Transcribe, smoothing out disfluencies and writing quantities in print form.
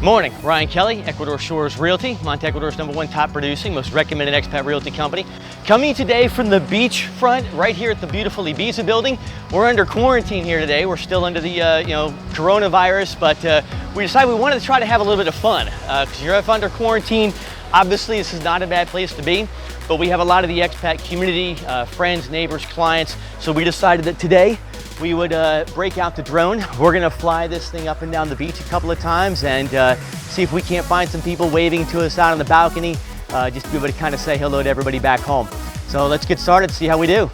Morning, Ryan Kelly, Ecuador Shores Realty, Manta Ecuador's #1 top producing, most recommended expat realty company. Coming today from the beachfront, right here at the beautiful Ibiza building. We're under quarantine here today. We're still under the coronavirus, but we decided we wanted to try to have a little bit of fun. Because you're under quarantine, obviously this is not a bad place to be, but we have a lot of the expat community, friends, neighbors, clients. So we decided that today we would break out the drone. We're gonna fly this thing up and down the beach a couple of times and see if we can't find some people waving to us out on the balcony, just to be able to kind of say hello to everybody back home. So let's get started, see how we do.